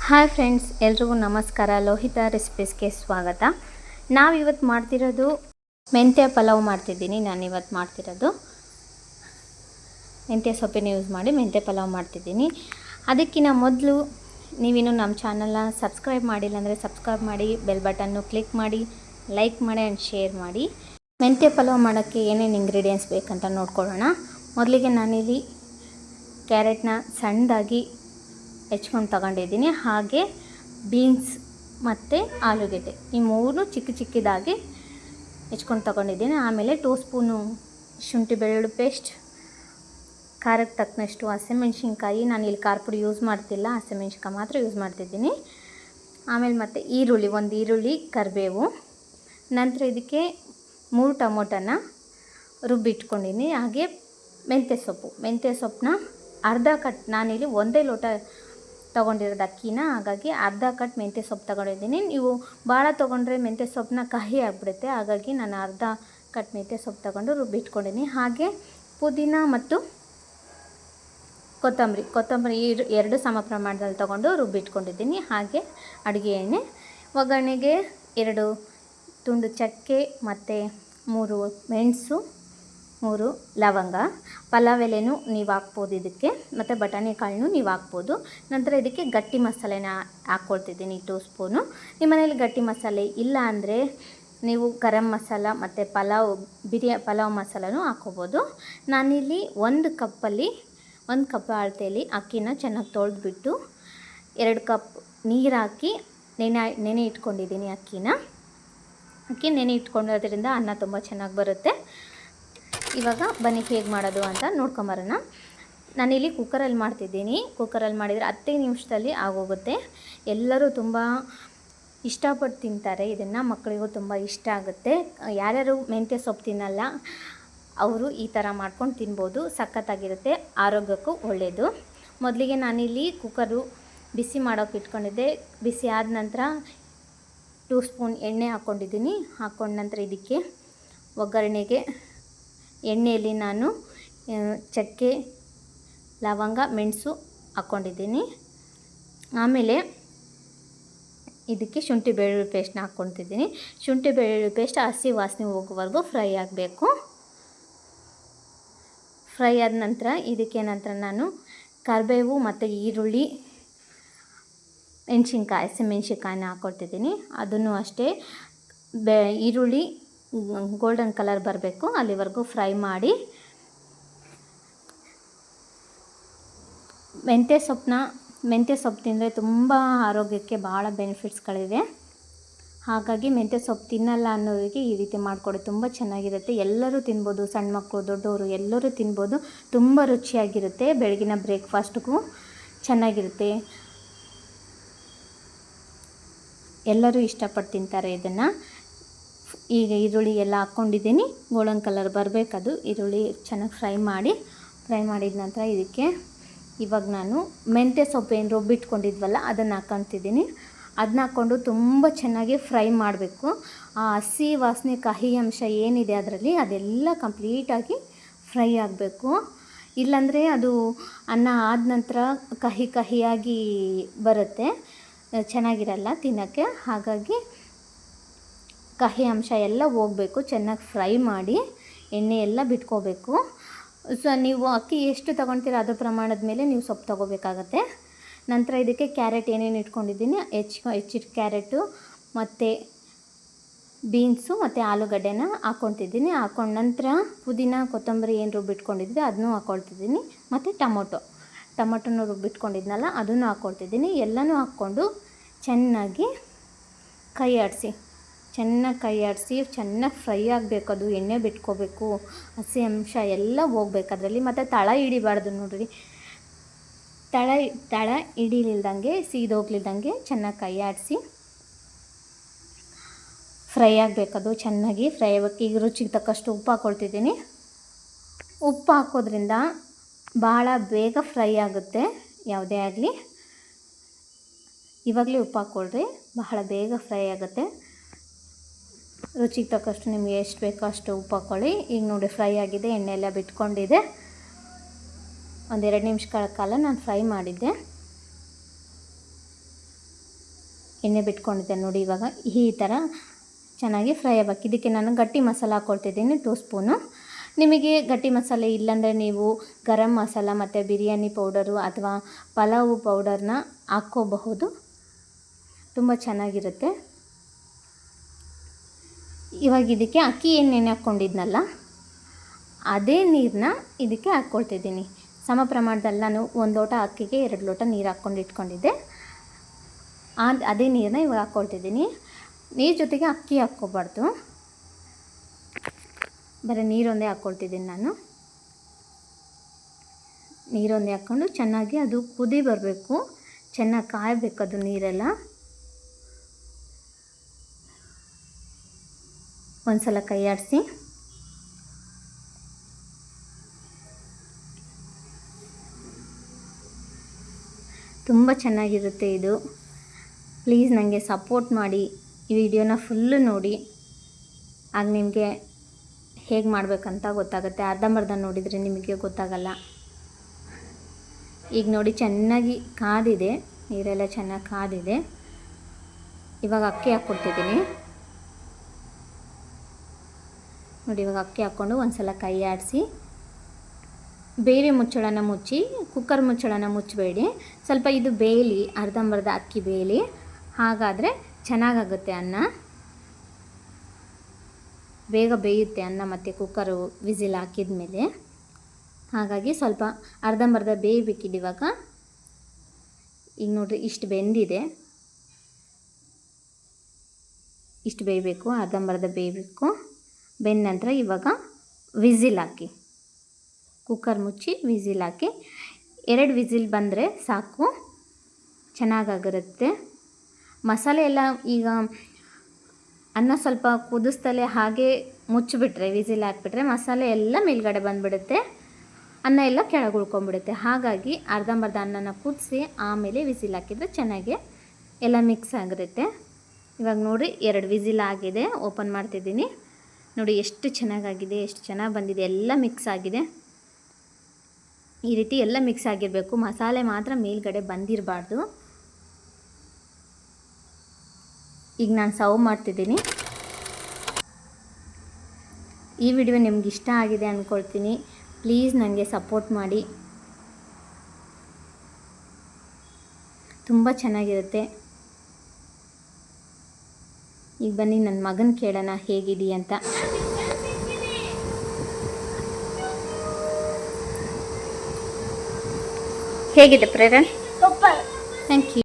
Hi friends, ಎಲ್ರಿಗೂ ನಮಸ್ಕಾರ. ಲೋಹಿತಾ ರೆಸಿಪೀಸ್ಗೆ ಸ್ವಾಗತ. ನಾವಿವತ್ತು ಮಾಡ್ತಿರೋದು ಮೆಂತ್ಯ ಪಲಾವ್ ಮಾಡ್ತಿದ್ದೀನಿ. ನಾನಿವತ್ತು ಮಾಡ್ತಿರೋದು ಮೆಂತ್ಯ ಸೊಪ್ಪಿನ ಯೂಸ್ ಮಾಡಿ ಮೆಂತ್ಯ ಪಲಾವ್ ಮಾಡ್ತಿದ್ದೀನಿ. ಅದಕ್ಕಿಂತ ಮೊದಲು ನೀವಿನ್ನೂ ನಮ್ಮ ಚಾನಲ್ನ ಸಬ್ಸ್ಕ್ರೈಬ್ ಮಾಡಿಲ್ಲ ಅಂದರೆ ಸಬ್ಸ್ಕ್ರೈಬ್ ಮಾಡಿ, ಬೆಲ್ ಬಟನ್ನು ಕ್ಲಿಕ್ ಮಾಡಿ, ಲೈಕ್ ಮಾಡಿ ಆ್ಯಂಡ್ ಶೇರ್ ಮಾಡಿ. ಮೆಂತ್ಯ ಪಲಾವ್ ಮಾಡೋಕ್ಕೆ ಏನೇನು ಇಂಗ್ರೀಡಿಯೆಂಟ್ಸ್ ಬೇಕಂತ ನೋಡ್ಕೊಳ್ಳೋಣ. ಮೊದಲಿಗೆ ನಾನಿಲ್ಲಿ ಕ್ಯಾರೆಟ್ನ ಸಣ್ಣದಾಗಿ ಹೆಚ್ಕೊಂಡು ತಗೊಂಡಿದ್ದೀನಿ. ಹಾಗೆ ಬೀನ್ಸ್ ಮತ್ತು ಆಲೂಗೆಡ್ಡೆ ಈ ಮೂರು ಚಿಕ್ಕದಾಗಿ ಹೆಚ್ಕೊಂಡು ತಗೊಂಡಿದ್ದೀನಿ. ಆಮೇಲೆ 2 ಸ್ಪೂನು ಶುಂಠಿ ಬೆಳ್ಳುಳ್ಳಿ ಪೇಸ್ಟ್, ಖಾರಕ್ಕೆ ತಕ್ಕನಷ್ಟು ಹಸಿಮೆಣ್ಸಿನ್ಕಾಯಿ. ನಾನಿಲ್ಲಿ ಖಾರ ಪುಡಿ ಯೂಸ್ ಮಾಡ್ತಿಲ್ಲ, ಹಸಿಮೆಣ್ಸಿನ್ಕಾಯಿ ಮಾತ್ರ ಯೂಸ್ ಮಾಡ್ತಿದ್ದೀನಿ. ಆಮೇಲೆ ಮತ್ತು ಈರುಳ್ಳಿ, 1 ಈರುಳ್ಳಿ, ಕರಿಬೇವು. ನಂತರ ಇದಕ್ಕೆ 3 ಟೊಮೊಟೊನ ರುಬ್ಬಿಟ್ಕೊಂಡಿದ್ದೀನಿ. ಹಾಗೆ ಮೆಂತ್ಯ ಸೊಪ್ಪನ್ನ ಅರ್ಧ ಕಟ್, ನಾನಿಲ್ಲಿ 1 ಲೋಟ ತೊಗೊಂಡಿರೋದು ಅಕ್ಕಿನ, ಹಾಗಾಗಿ ಅರ್ಧ ಕಟ್ ಮೆಂತ್ಯ ಸೊಪ್ಪು ತೊಗೊಂಡಿದ್ದೀನಿ. ನೀವು ಭಾಳ ತೊಗೊಂಡ್ರೆ ಮೆಂತ್ಯ ಸೊಪ್ಪನ್ನ ಕಹಿ ಆಗಿಬಿಡುತ್ತೆ, ಹಾಗಾಗಿ ನಾನು ಅರ್ಧ ಕಟ್ ಮೆಂತ್ಯ ಸೊಪ್ಪು ತೊಗೊಂಡು ರುಬ್ಬಿಟ್ಕೊಂಡಿದ್ದೀನಿ. ಹಾಗೆ ಪುದೀನ ಮತ್ತು ಕೊತ್ತಂಬರಿ 2 ಸಮ ಪ್ರಮಾಣದಲ್ಲಿ ತೊಗೊಂಡು ರುಬ್ಬಿಟ್ಕೊಂಡಿದ್ದೀನಿ. ಹಾಗೆ ಅಡುಗೆ ಎಣ್ಣೆ, ಒಗ್ಗರಣೆಗೆ 2 ತುಂಡು ಚಕ್ಕೆ ಮತ್ತು 3 ಮೆಣಸು, 3 ಲವಂಗ. ಪಲಾವ್ ಎಲೆನೂ ನೀವು ಹಾಕ್ಬೋದು ಇದಕ್ಕೆ, ಮತ್ತು ಬಟಾಣಿ ಕಾಳನ್ನೂ ನೀವು ಹಾಕ್ಬೋದು. ನಂತರ ಇದಕ್ಕೆ ಗಟ್ಟಿ ಮಸಾಲೆನ ಹಾಕ್ಕೊಳ್ತಿದ್ದೀನಿ 2 ಸ್ಪೂನು. ನಿಮ್ಮ ಮನೇಲಿ ಗಟ್ಟಿ ಮಸಾಲೆ ಇಲ್ಲ ಅಂದರೆ ನೀವು ಗರಂ ಮಸಾಲ ಮತ್ತು ಪಲಾವ್ ಮಸಾಲನೂ ಹಾಕ್ಕೋಬೋದು. ನಾನಿಲ್ಲಿ 1 ಕಪ್ ಅಳತೆಯಲ್ಲಿ ಅಕ್ಕಿನ ಚೆನ್ನಾಗಿ ತೊಳೆದ್ಬಿಟ್ಟು 2 ಕಪ್ ನೀರು ಹಾಕಿ ನೆನೆ ಇಟ್ಕೊಂಡಿದ್ದೀನಿ. ಅಕ್ಕಿ ನೆನೆ ಇಟ್ಕೊಂಡಿರೋದ್ರಿಂದ ಅನ್ನ ತುಂಬ ಚೆನ್ನಾಗಿ ಬರುತ್ತೆ. ಇವಾಗ ಬನ್ನಿ ಹೇಗೆ ಮಾಡೋದು ಅಂತ ನೋಡ್ಕೊಂಬರೋಣ. ನಾನಿಲ್ಲಿ ಕುಕ್ಕರಲ್ಲಿ ಮಾಡ್ತಿದ್ದೀನಿ. ಕುಕ್ಕರಲ್ಲಿ ಮಾಡಿದರೆ 10 ನಿಮಿಷದಲ್ಲಿ ಆಗೋಗುತ್ತೆ. ಎಲ್ಲರೂ ತುಂಬ ಇಷ್ಟಪಟ್ಟು ತಿಂತಾರೆ ಇದನ್ನು, ಮಕ್ಕಳಿಗೂ ತುಂಬ ಇಷ್ಟ ಆಗುತ್ತೆ. ಯಾರ್ಯಾರು ಮೆಂತ್ಯ ಸೊಪ್ಪು ತಿನ್ನಲ್ಲ ಅವರು ಈ ಥರ ಮಾಡ್ಕೊಂಡು ತಿನ್ಬೋದು, ಸಖತ್ತಾಗಿರುತ್ತೆ, ಆರೋಗ್ಯಕ್ಕೂ ಒಳ್ಳೆಯದು. ಮೊದಲಿಗೆ ನಾನಿಲ್ಲಿ ಕುಕ್ಕರು ಬಿಸಿ ಮಾಡೋಕೆ ಇಟ್ಕೊಂಡಿದ್ದೆ. ಬಿಸಿ ಆದ ನಂತರ 2 ಸ್ಪೂನ್ ಎಣ್ಣೆ ಹಾಕ್ಕೊಂಡಿದ್ದೀನಿ. ಹಾಕ್ಕೊಂಡ ನಂತರ ಇದಕ್ಕೆ ಒಗ್ಗರಣೆಗೆ ಎಣ್ಣೆಯಲ್ಲಿ ನಾನು ಚಕ್ಕೆ, ಲವಂಗ, ಮೆಣಸು ಹಾಕ್ಕೊಂಡಿದ್ದೀನಿ. ಆಮೇಲೆ ಇದಕ್ಕೆ ಶುಂಠಿ ಬೆಳ್ಳುಳ್ಳಿ ಪೇಸ್ಟ್ನ ಹಾಕ್ಕೊತಿದ್ದೀನಿ. ಶುಂಠಿ ಬೆಳ್ಳುಳ್ಳಿ ಪೇಸ್ಟ್ ಹಸಿ ವಾಸನೆ ಹೋಗೋವರೆಗೂ ಫ್ರೈ ಆಗಬೇಕು. ಫ್ರೈ ಆದ ನಂತರ ನಾನು ಕರಿಬೇವು ಮತ್ತು ಈರುಳ್ಳಿ, ಹಸಿಮೆಣ್ಸಿನ್ಕಾಯಿನ ಹಾಕ್ಕೊಳ್ತಿದ್ದೀನಿ. ಅದನ್ನು ಅಷ್ಟೇ ಈರುಳ್ಳಿ ಗೋಲ್ಡನ್ ಕಲರ್ ಬರಬೇಕು ಅಲ್ಲಿವರೆಗೂ ಫ್ರೈ ಮಾಡಿ. ಮೆಂತ್ಯ ಸೊಪ್ಪು ತಿಂದರೆ ತುಂಬ ಆರೋಗ್ಯಕ್ಕೆ ಭಾಳ ಬೆನಿಫಿಟ್ಸ್ಗಳಿವೆ. ಹಾಗಾಗಿ ಮೆಂತ್ಯ ಸೊಪ್ಪು ತಿನ್ನಲ್ಲ ಅನ್ನೋರಿಗೆ ಈ ರೀತಿ ಮಾಡಿಕೊಡಿ, ತುಂಬ ಚೆನ್ನಾಗಿರುತ್ತೆ. ಎಲ್ಲರೂ ತಿನ್ಬೋದು, ಸಣ್ಣ ಮಕ್ಕಳು, ದೊಡ್ಡವರು ಎಲ್ಲರೂ ತಿನ್ಬೋದು. ತುಂಬ ರುಚಿಯಾಗಿರುತ್ತೆ. ಬೆಳಗಿನ ಬ್ರೇಕ್ಫಾಸ್ಟ್ಗೂ ಚೆನ್ನಾಗಿರುತ್ತೆ. ಎಲ್ಲರೂ ಇಷ್ಟಪಟ್ಟು ತಿಂತಾರೆ ಇದನ್ನು. ಈಗ ಈರುಳ್ಳಿ ಎಲ್ಲ ಹಾಕ್ಕೊಂಡಿದ್ದೀನಿ. ಗೋಲ್ಡನ್ ಕಲರ್ ಬರಬೇಕದು. ಈರುಳ್ಳಿ ಚೆನ್ನಾಗಿ ಫ್ರೈ ಮಾಡಿದ ನಂತರ ಇದಕ್ಕೆ ಇವಾಗ ನಾನು ಮೆಂತ್ಯ ಸೊಪ್ಪು ಏನು ರುಬ್ಬಿಟ್ಕೊಂಡಿದ್ವಲ್ಲ ಅದನ್ನು ಹಾಕ್ಕೊತಿದ್ದೀನಿ. ಅದನ್ನ ಹಾಕ್ಕೊಂಡು ತುಂಬ ಚೆನ್ನಾಗಿ ಫ್ರೈ ಮಾಡಬೇಕು. ಆ ಹಸಿ ವಾಸನೆ, ಕಹಿ ಅಂಶ ಏನಿದೆ ಅದರಲ್ಲಿ ಅದೆಲ್ಲ ಕಂಪ್ಲೀಟಾಗಿ ಫ್ರೈ ಆಗಬೇಕು. ಇಲ್ಲಾಂದರೆ ಅದು ಅನ್ನ ಆದ ನಂತರ ಕಹಿಯಾಗಿ ಬರುತ್ತೆ, ಚೆನ್ನಾಗಿರಲ್ಲ ತಿನ್ನೋಕ್ಕೆ. ಹಾಗಾಗಿ ಕಹಿ ಅಂಶ ಎಲ್ಲ ಹೋಗಬೇಕು. ಚೆನ್ನಾಗಿ ಫ್ರೈ ಮಾಡಿ ಎಣ್ಣೆ ಎಲ್ಲ ಬಿಟ್ಕೋಬೇಕು. ನೀವು ಅಕ್ಕಿ ಎಷ್ಟು ತೊಗೊಳ್ತೀರ ಅದರ ಪ್ರಮಾಣದ ಮೇಲೆ ನೀವು ಸೊಪ್ಪು ತೊಗೋಬೇಕಾಗತ್ತೆ. ನಂತರ ಇದಕ್ಕೆ ಕ್ಯಾರೆಟ್ ಏನೇನು ಇಟ್ಕೊಂಡಿದ್ದೀನಿ, ಹೆಚ್ಚಿಟ್ಟು ಕ್ಯಾರೆಟು ಮತ್ತು ಬೀನ್ಸು ಮತ್ತು ಆಲೂಗಡ್ಡೆನ ಹಾಕ್ಕೊತಿದ್ದೀನಿ. ಹಾಕ್ಕೊಂಡ ನಂತರ ಪುದೀನ, ಕೊತ್ತಂಬರಿ ಏನು ರುಬ್ಬಿಟ್ಕೊಂಡಿದ್ವಿ ಅದನ್ನೂ ಹಾಕ್ಕೊಳ್ತಿದ್ದೀನಿ. ಮತ್ತು ಟೊಮೊಟೊನೂ ರುಬ್ಬಿಟ್ಕೊಂಡಿದ್ನಲ್ಲ ಅದನ್ನು ಹಾಕ್ಕೊಳ್ತಿದ್ದೀನಿ. ಎಲ್ಲನೂ ಹಾಕ್ಕೊಂಡು ಚೆನ್ನಾಗಿ ಕೈ ಆಡಿಸಿ ಚೆನ್ನಾಗಿ ಫ್ರೈ ಆಗಬೇಕು. ಅದು ಎಣ್ಣೆ ಬಿಟ್ಕೋಬೇಕು, ಹಸಿ ಅಂಶ ಎಲ್ಲ ಹೋಗ್ಬೇಕು ಅದರಲ್ಲಿ. ಮತ್ತು ತಳ ಹಿಡಿಬಾರ್ದು ನೋಡಿರಿ, ತಳ ಹಿಡಿಲಿಲ್ದಂಗೆ, ಸೀದೋಗ್ಲಿಲ್ದಂಗೆ ಚೆನ್ನಾಗಿ ಕೈ ಆಡಿಸಿ ಫ್ರೈ ಆಗಬೇಕದು. ಚೆನ್ನಾಗಿ ಫ್ರೈ ಆಗಬೇಕು. ಈಗ ರುಚಿಗೆ ತಕ್ಕಷ್ಟು ಉಪ್ಪು ಹಾಕ್ಕೊಳ್ತಿದ್ದೀನಿ. ಉಪ್ಪು ಹಾಕೋದ್ರಿಂದ ಭಾಳ ಬೇಗ ಫ್ರೈ ಆಗುತ್ತೆ ಯಾವುದೇ ಆಗಲಿ. ಇವಾಗಲೇ ಉಪ್ಪು ಹಾಕ್ಕೊಳ್ರಿ, ಬಹಳ ಬೇಗ ಫ್ರೈ ಆಗುತ್ತೆ. ರುಚಿಗೆ ತಕ್ಕಷ್ಟು ನಿಮಗೆ ಎಷ್ಟು ಬೇಕೋ ಅಷ್ಟು ಉಪ್ಪು ಹಾಕ್ಕೊಳ್ಳಿ. ಈಗ ನೋಡಿ ಫ್ರೈ ಆಗಿದೆ, ಎಣ್ಣೆ ಎಲ್ಲ ಬಿಟ್ಕೊಂಡಿದೆ. 1-2 ನಿಮಿಷಗಳ ಕಾಲ ನಾನು ಫ್ರೈ ಮಾಡಿದ್ದೆ. ಎಣ್ಣೆ ಬಿಟ್ಕೊಂಡಿದ್ದೆ ನೋಡಿ. ಇವಾಗ ಈ ಥರ ಚೆನ್ನಾಗಿ ಫ್ರೈ ಆಗಬೇಕು. ಇದಕ್ಕೆ ನಾನು ಗಟ್ಟಿ ಮಸಾಲ ಹಾಕ್ಕೊಳ್ತಿದ್ದೀನಿ 2 ಸ್ಪೂನು. ನಿಮಗೆ ಗಟ್ಟಿ ಮಸಾಲೆ ಇಲ್ಲಾಂದರೆ ನೀವು ಗರಂ ಮಸಾಲ ಮತ್ತು ಬಿರಿಯಾನಿ ಪೌಡರು ಅಥವಾ ಪಲಾವು ಪೌಡರ್ನ ಹಾಕ್ಕೋಬಹುದು, ತುಂಬ ಚೆನ್ನಾಗಿರುತ್ತೆ. ಇವಾಗ ಇದಕ್ಕೆ ಅಕ್ಕಿ ಏನು ನೆನೆ ಹಾಕ್ಕೊಂಡಿದ್ನಲ್ಲ ಅದೇ ನೀರನ್ನ ಇದಕ್ಕೆ ಹಾಕ್ಕೊಳ್ತಿದ್ದೀನಿ. ಸಮ ಪ್ರಮಾಣದಲ್ಲಿ ನಾನು 1 ಲೋಟ ಅಕ್ಕಿಗೆ 2 ಲೋಟ ನೀರು ಹಾಕ್ಕೊಂಡು ಇಟ್ಕೊಂಡಿದ್ದೆ. ಅದೇ ನೀರನ್ನ ಇವಾಗ ಹಾಕ್ಕೊಳ್ತಿದ್ದೀನಿ. ನೀರು ಜೊತೆಗೆ ಅಕ್ಕಿ ಹಾಕ್ಕೋಬಾರ್ದು, ಬರೀ ನೀರೊಂದೇ ಹಾಕ್ಕೊಳ್ತಿದ್ದೀನಿ ನಾನು. ನೀರೊಂದೇ ಹಾಕ್ಕೊಂಡು ಚೆನ್ನಾಗಿ ಅದು ಕುದಿ ಬರಬೇಕು, ಚೆನ್ನಾಗಿ ಕಾಯಬೇಕು ಅದು ನೀರೆಲ್ಲ. ಒಂದು ಸಲ ಕೈ ಆಡಿಸಿ ತುಂಬ ಚೆನ್ನಾಗಿರುತ್ತೆ ಇದು. ಪ್ಲೀಸ್ ನನಗೆ ಸಪೋರ್ಟ್ ಮಾಡಿ, ಈ ವಿಡಿಯೋನ ಫುಲ್ಲು ನೋಡಿ, ಆಗ ನಿಮಗೆ ಹೇಗೆ ಮಾಡಬೇಕಂತ ಗೊತ್ತಾಗುತ್ತೆ. ಅರ್ಧಂಬರ್ಧ ನೋಡಿದರೆ ನಿಮಗೆ ಗೊತ್ತಾಗಲ್ಲ. ಈಗ ನೋಡಿ ಚೆನ್ನಾಗಿ ಕಾದಿದೆ, ನೀರೆಲ್ಲ ಚೆನ್ನಾಗಿ ಕಾದಿದೆ. ಇವಾಗ ಅಕ್ಕಿ ಹಾಕ್ಕೊಡ್ತಿದ್ದೀನಿ ನೋಡಿ. ಇವಾಗ ಅಕ್ಕಿ ಹಾಕ್ಕೊಂಡು ಒಂದು ಸಲ ಕೈ ಆಡಿಸಿ ಬೇರೆ ಮುಚ್ಚಳನ ಮುಚ್ಚಿ, ಕುಕ್ಕರ್ ಮುಚ್ಚಳನ ಮುಚ್ಚಬೇಡಿ. ಸ್ವಲ್ಪ ಇದು ಬೇಯಲಿ, ಅರ್ಧಂಬರ್ಧ ಅಕ್ಕಿ ಬೇಯಲಿ, ಹಾಗಾದರೆ ಚೆನ್ನಾಗಾಗುತ್ತೆ ಅನ್ನ. ಬೇಗ ಬೇಯುತ್ತೆ ಅನ್ನ ಮತ್ತು ಕುಕ್ಕರು ವಿಸಿಲ್ ಹಾಕಿದ ಮೇಲೆ. ಹಾಗಾಗಿ ಸ್ವಲ್ಪ ಅರ್ಧಂಬರ್ಧ ಬೇಯಬೇಕಿದೆ ಇವಾಗ. ಈಗ ನೋಡಿರಿ ಇಷ್ಟು ಬೆಂದಿದೆ, ಇಷ್ಟು ಬೇಯಬೇಕು, ಅರ್ಧಂಬರ್ಧ ಬೇಯಬೇಕು. ಬೆಂದ ನಂತರ ಇವಾಗ ವಿಸಿಲ್ ಹಾಕಿ, ಕುಕ್ಕರ್ ಮುಚ್ಚಿ ವಿಸಿಲ್ ಹಾಕಿ. 2 ವಿಸಿಲ್ ಬಂದರೆ ಸಾಕು, ಚೆನ್ನಾಗಾಗಿರುತ್ತೆ. ಮಸಾಲೆ ಎಲ್ಲ ಈಗ ಅನ್ನ ಸ್ವಲ್ಪ ಕುದಿಸ್ತಲೇ ಹಾಗೆ ಮುಚ್ಚಿಬಿಟ್ರೆ, ವಿಸಿಲ್ ಹಾಕಿಬಿಟ್ರೆ ಮಸಾಲೆ ಎಲ್ಲ ಮೇಲ್ಗಡೆ ಬಂದುಬಿಡುತ್ತೆ, ಅನ್ನ ಎಲ್ಲ ಕೆಳಗೆ ಉಳ್ಕೊಂಬಿಡುತ್ತೆ. ಹಾಗಾಗಿ ಅರ್ಧಂಬರ್ಧ ಅನ್ನನ ಕುದಿಸಿ ಆಮೇಲೆ ವಿಸಿಲ್ ಹಾಕಿದರೆ ಚೆನ್ನಾಗಿ ಎಲ್ಲ ಮಿಕ್ಸ್ ಆಗಿರುತ್ತೆ. ಇವಾಗ ನೋಡಿ 2 ವಿಸಿಲ್ ಆಗಿದೆ, ಓಪನ್ ಮಾಡ್ತಿದ್ದೀನಿ ನೋಡಿ. ಎಷ್ಟು ಚೆನ್ನಾಗಾಗಿದೆ, ಎಷ್ಟು ಚೆನ್ನಾಗಿ ಬಂದಿದೆ, ಎಲ್ಲ ಮಿಕ್ಸ್ ಆಗಿದೆ. ಈ ರೀತಿ ಎಲ್ಲ ಮಿಕ್ಸ್ ಆಗಿರಬೇಕು, ಮಸಾಲೆ ಮಾತ್ರ ಮೇಲ್ಗಡೆ ಬಂದಿರಬಾರ್ದು. ಈಗ ನಾನು ಸರ್ವ್ ಮಾಡ್ತಿದ್ದೀನಿ. ಈ ವಿಡಿಯೋ ನಿಮ್ಗೆ ಇಷ್ಟ ಆಗಿದೆ ಅಂದ್ಕೊಳ್ತೀನಿ. ಪ್ಲೀಸ್ ನನಗೆ ಸಪೋರ್ಟ್ ಮಾಡಿ, ತುಂಬ ಚೆನ್ನಾಗಿರುತ್ತೆ. ಈಗ ಬನ್ನಿ ನನ್ನ ಮಗನ ಕೇಳೋಣ ಹೇಗಿದೆಯಾ ಅಂತ. ಹೇಗಿದೆ ಪ್ರೇರಣ್? Thank you.